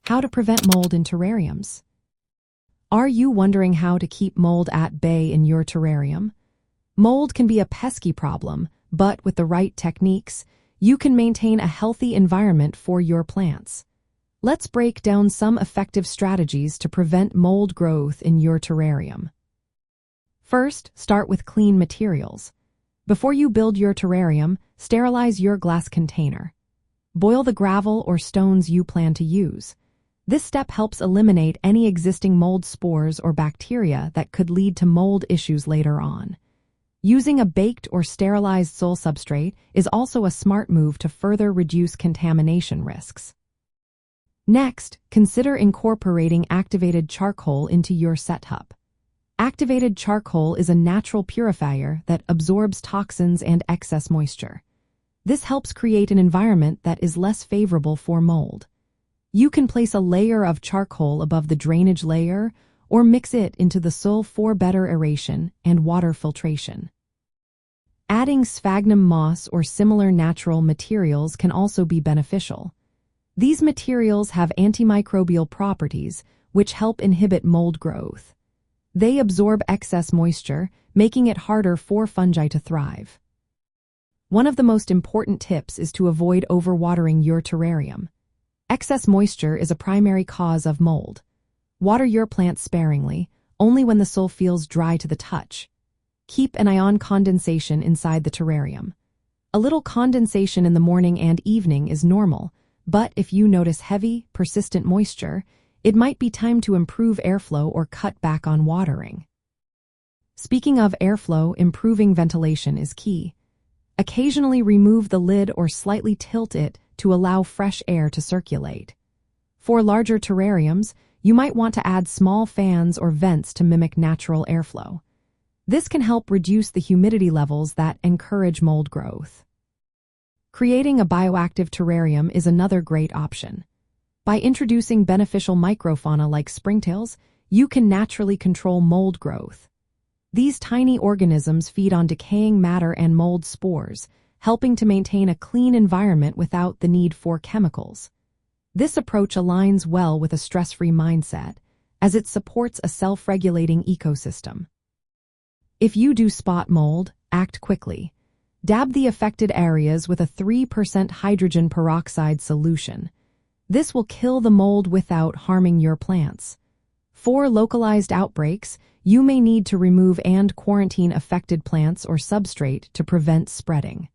How to prevent mold in terrariums. Are you wondering how to keep mold at bay in your terrarium? Mold can be a pesky problem, but with the right techniques, you can maintain a healthy environment for your plants. Let's break down some effective strategies to prevent mold growth in your terrarium. First, start with clean materials. Before you build your terrarium, sterilize your glass container. Boil the gravel or stones you plan to use. This step helps eliminate any existing mold spores or bacteria that could lead to mold issues later on. Using a baked or sterilized soil substrate is also a smart move to further reduce contamination risks. Next, consider incorporating activated charcoal into your setup. Activated charcoal is a natural purifier that absorbs toxins and excess moisture. This helps create an environment that is less favorable for mold. You can place a layer of charcoal above the drainage layer or mix it into the soil for better aeration and water filtration. Adding sphagnum moss or similar natural materials can also be beneficial. These materials have antimicrobial properties which help inhibit mold growth. They absorb excess moisture, making it harder for fungi to thrive. One of the most important tips is to avoid overwatering your terrarium. Excess moisture is a primary cause of mold. Water your plants sparingly, only when the soil feels dry to the touch. Keep an eye on condensation inside the terrarium. A little condensation in the morning and evening is normal, but if you notice heavy, persistent moisture, it might be time to improve airflow or cut back on watering. Speaking of airflow, improving ventilation is key. Occasionally remove the lid or slightly tilt it to allow fresh air to circulate. For larger terrariums, you might want to add small fans or vents to mimic natural airflow. This can help reduce the humidity levels that encourage mold growth. Creating a bioactive terrarium is another great option. By introducing beneficial microfauna like springtails, you can naturally control mold growth. These tiny organisms feed on decaying matter and mold spores, helping to maintain a clean environment without the need for chemicals. This approach aligns well with a stress-free mindset, as it supports a self-regulating ecosystem. If you do spot mold, act quickly. Dab the affected areas with a 3% hydrogen peroxide solution. This will kill the mold without harming your plants. For localized outbreaks, you may need to remove and quarantine affected plants or substrate to prevent spreading.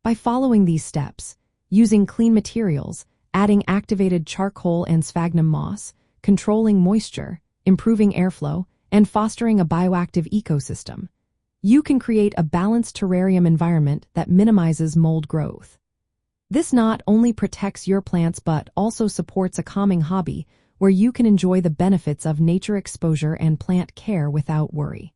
By following these steps, using clean materials, adding activated charcoal and sphagnum moss, controlling moisture, improving airflow, and fostering a bioactive ecosystem, you can create a balanced terrarium environment that minimizes mold growth. This not only protects your plants but also supports a calming hobby where you can enjoy the benefits of nature exposure and plant care without worry.